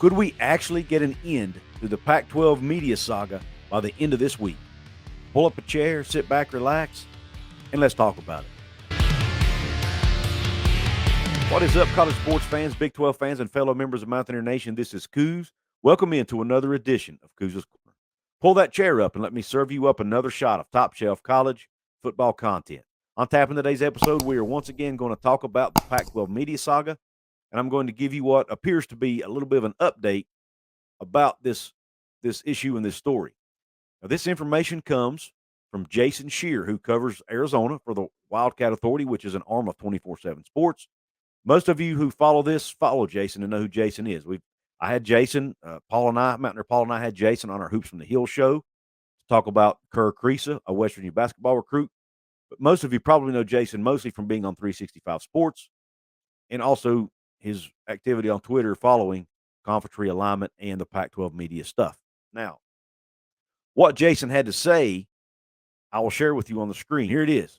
Could we actually get an end to the Pac-12 media saga by the end of this week? Pull up a chair, sit back, relax, and let's talk about it. What is up, college sports fans, Big 12 fans, and fellow members of Mountaineer Nation? This is Coos. Welcome into another edition of Coos' Corner. Pull that chair up and let me serve you up another shot of top-shelf college football content. On tap in today's episode, we are once again going to talk about the Pac-12 media saga, and I'm going to give you what appears to be a little bit of an update about this issue and this story. Now, this information comes from Jason Shear, who covers Arizona for the Wildcat Authority, which is an arm of 24/7 Sports. Most of you who follow this follow Jason and know who Jason is. I had Jason, Mountaineer Paul and I had Jason on our Hoops from the Hill show to talk about Kerr Kriisa, a West Virginia basketball recruit. But most of you probably know Jason mostly from being on 365 Sports and also his activity on Twitter following conference realignment and the Pac-12 media stuff. Now, what Jason had to say, I will share with you on the screen. Here it is.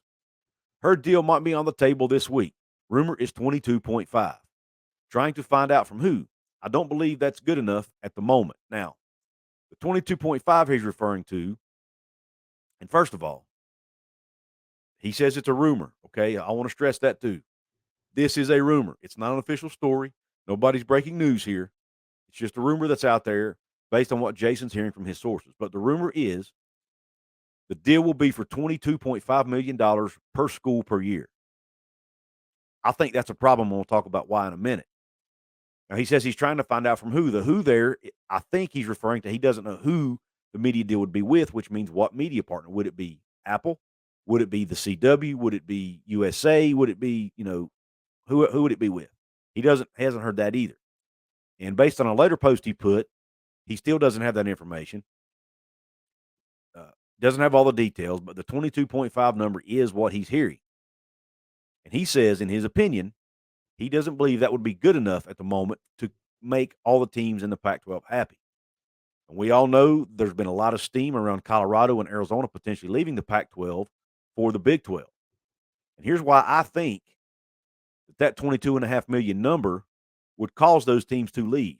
Her deal might be on the table this week. Rumor is 22.5. Trying to find out from who. I don't believe that's good enough at the moment. Now, the 22.5 he's referring to, and first of all, he says it's a rumor, okay? I want to stress that too. This is a rumor. It's not an official story. Nobody's breaking news here. It's just a rumor that's out there based on what Jason's hearing from his sources. But the rumor is the deal will be for $22.5 million per school per year. I think that's a problem. We'll talk about why in a minute. Now, he says he's trying to find out from who. The who there, I think he's referring to, he doesn't know who the media deal would be with, which means what media partner. Would it be Apple? Would it be the CW? Would it be USA? Would it be, who would it be with? He hasn't heard that either. And based on a later post he put, he still doesn't have that information. Doesn't have all the details, but the 22.5 number is what he's hearing. And he says, in his opinion, he doesn't believe that would be good enough at the moment to make all the teams in the Pac-12 happy. And we all know there's been a lot of steam around Colorado and Arizona potentially leaving the Pac-12 for the Big 12. And here's why I think that $22.5 million number would cause those teams to leave.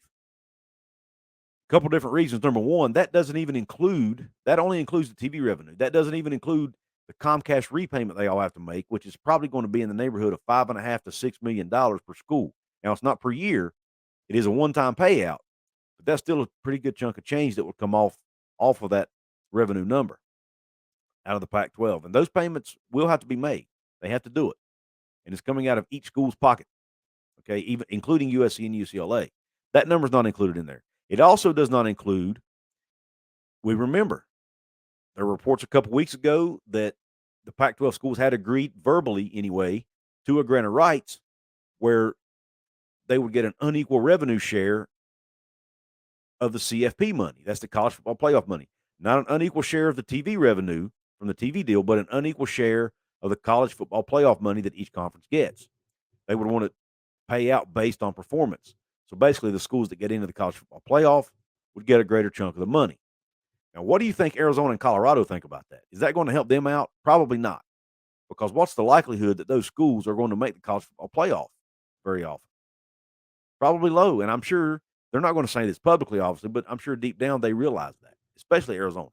A couple different reasons. Number one, that only includes the TV revenue. That doesn't even include the Comcast repayment they all have to make, which is probably going to be in the neighborhood of $5.5 to $6 million per school. Now, it's not per year. It is a one-time payout, but that's still a pretty good chunk of change that would come off of that revenue number out of the Pac-12. And those payments will have to be made. They have to do it. And it's coming out of each school's pocket, okay, even including USC and UCLA. That number's not included in there. It also does not include, we remember, there were reports a couple weeks ago that the Pac-12 schools had agreed, verbally anyway, to a grant of rights where they would get an unequal revenue share of the CFP money. That's the college football playoff money. Not an unequal share of the TV revenue from the TV deal, but an unequal share of the college football playoff money that each conference gets. They would want to pay out based on performance. So basically, the schools that get into the college football playoff would get a greater chunk of the money. Now, what do you think Arizona and Colorado think about that? Is that going to help them out? Probably not. Because what's the likelihood that those schools are going to make the college football playoff very often? Probably low. And I'm sure they're not going to say this publicly, obviously, but I'm sure deep down they realize that, especially Arizona.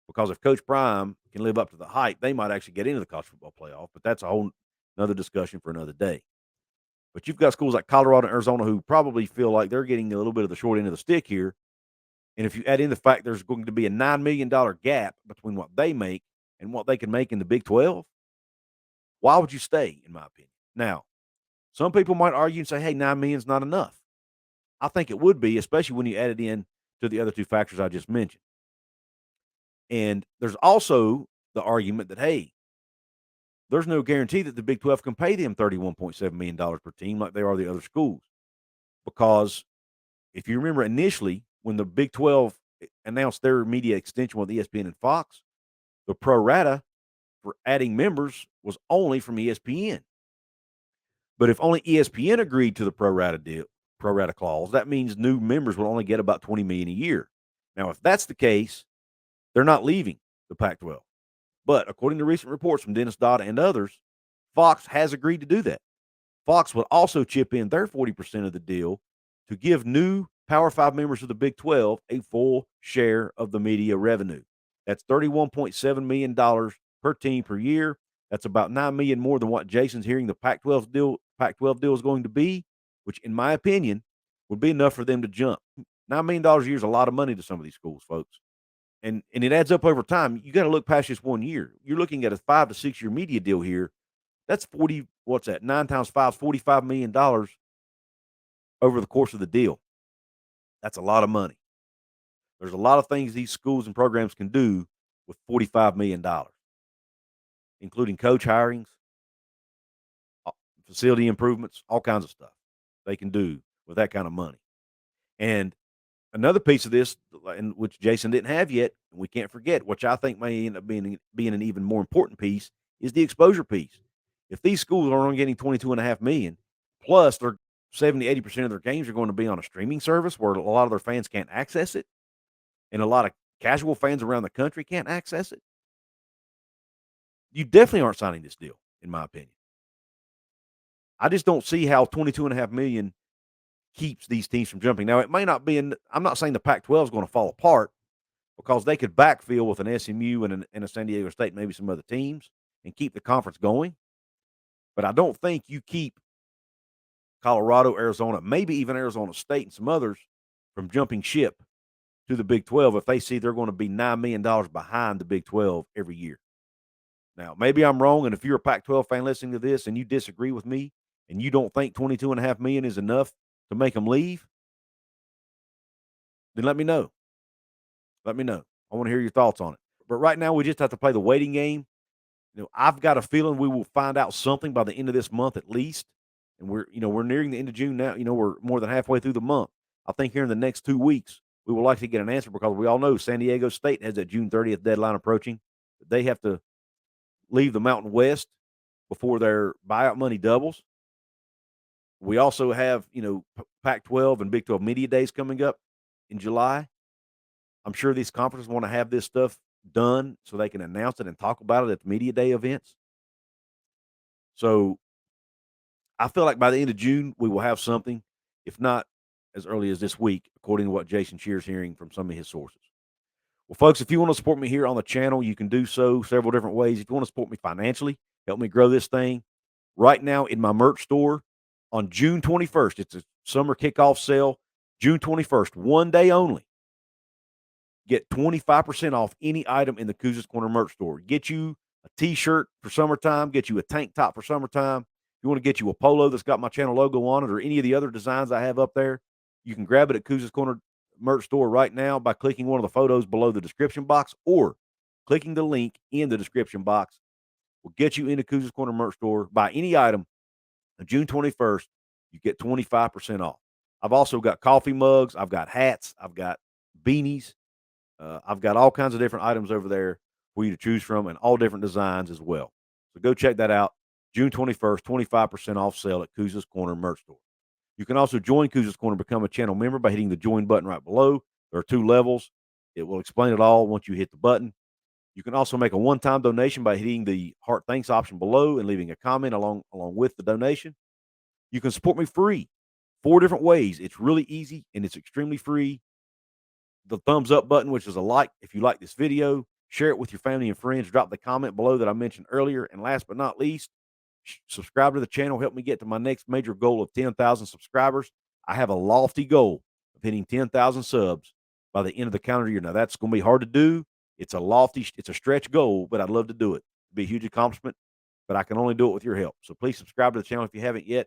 Because if Coach Prime can live up to the hype, they might actually get into the college football playoff. But that's a whole another discussion for another day. But you've got schools like Colorado and Arizona who probably feel like they're getting a little bit of the short end of the stick here. And if you add in the fact there's going to be a $9 million gap between what they make and what they can make in the Big 12, why would you stay, in my opinion? Now, some people might argue and say, hey, $9 million is not enough. I think it would be, especially when you add it in to the other two factors I just mentioned. And there's also the argument that, hey, there's no guarantee that the Big 12 can pay them $31.7 million per team like they are the other schools. Because if you remember initially, when the Big 12 announced their media extension with ESPN and Fox, the pro rata for adding members was only from ESPN. But if only ESPN agreed to the pro rata clause, that means new members will only get about $20 million a year. Now, if that's the case, they're not leaving the Pac-12. But according to recent reports from Dennis Dodd and others, Fox has agreed to do that. Fox would also chip in their 40% of the deal to give new Power 5 members of the Big 12 a full share of the media revenue. That's $31.7 million per team per year. That's about $9 million more than what Jason's hearing the Pac-12 deal is going to be, which, in my opinion, would be enough for them to jump. $9 million a year is a lot of money to some of these schools, folks. And it adds up over time. You got to look past just 1 year. You're looking at a 5 to 6 year media deal here. That's 40, what's that? 9 times 5 is $45 million over the course of the deal. That's a lot of money. There's a lot of things these schools and programs can do with $45 million, including coach hirings, facility improvements, all kinds of stuff they can do with that kind of money. And another piece of this, and which Jason didn't have yet, and we can't forget, which I think may end up being an even more important piece, is the exposure piece. If these schools are only getting $22.5 million, plus they're 70-80% of their games are going to be on a streaming service where a lot of their fans can't access it, and a lot of casual fans around the country can't access it, you definitely aren't signing this deal, in my opinion. I just don't see how $22.5 million keeps these teams from jumping. Now, it may not be I'm not saying the Pac-12 is going to fall apart, because they could backfill with an SMU and a San Diego State, maybe some other teams, and keep the conference going. But I don't think you keep Colorado, Arizona, maybe even Arizona State and some others from jumping ship to the Big 12 if they see they're going to be $9 million behind the Big 12 every year. Now, maybe I'm wrong, and if you're a Pac-12 fan listening to this and you disagree with me and you don't think $22.5 million is enough to make them leave, then let me know. Let me know. I want to hear your thoughts on it. But right now, we just have to play the waiting game. I've got a feeling we will find out something by the end of this month at least. And we're nearing the end of June now. We're more than halfway through the month. I think here in the next 2 weeks, we will likely get an answer, because we all know San Diego State has that June 30th deadline approaching. They have to leave the Mountain West before their buyout money doubles. We also have, Pac-12 and Big 12 media days coming up in July. I'm sure these conferences want to have this stuff done so they can announce it and talk about it at the media day events. So I feel like by the end of June, we will have something, if not as early as this week, according to what Jason Shear's hearing from some of his sources. Well, folks, if you want to support me here on the channel, you can do so several different ways. If you want to support me financially, help me grow this thing, right now in my merch store on June 21st, it's a summer kickoff sale, June 21st, 1 day only. Get 25% off any item in the Cougars Corner merch store. Get you a T-shirt for summertime, get you a tank top for summertime. If you want to get you a polo that's got my channel logo on it, or any of the other designs I have up there, you can grab it at Cougars Corner merch store right now by clicking one of the photos below the description box, or clicking the link in the description box. Will get you into Cougars Corner merch store. Buy any item on June 21st, you get 25% off. I've also got coffee mugs. I've got hats. I've got beanies. I've got all kinds of different items over there for you to choose from, and all different designs as well. So go check that out. June 21st, 25% off sale at Cougars Corner merch store. You can also join Cougars Corner and become a channel member by hitting the join button right below. There are 2 levels. It will explain it all once you hit the button. You can also make a one-time donation by hitting the heart thanks option below and leaving a comment along with the donation. You can support me free 4 different ways. It's really easy and it's extremely free. The thumbs up button, which is a like if you like this video. Share it with your family and friends. Drop the comment below that I mentioned earlier. And last but not least, subscribe to the channel. Help me get to my next major goal of 10,000 subscribers. I have a lofty goal of hitting 10,000 subs by the end of the calendar year. Now, that's going to be hard to do. It's a stretch goal, but I'd love to do it. It'd be a huge accomplishment, but I can only do it with your help. So please subscribe to the channel if you haven't yet.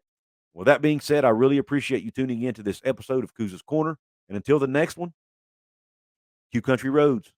With that being said, I really appreciate you tuning in to this episode of Cougars Corner. And until the next one, Q Country Roads.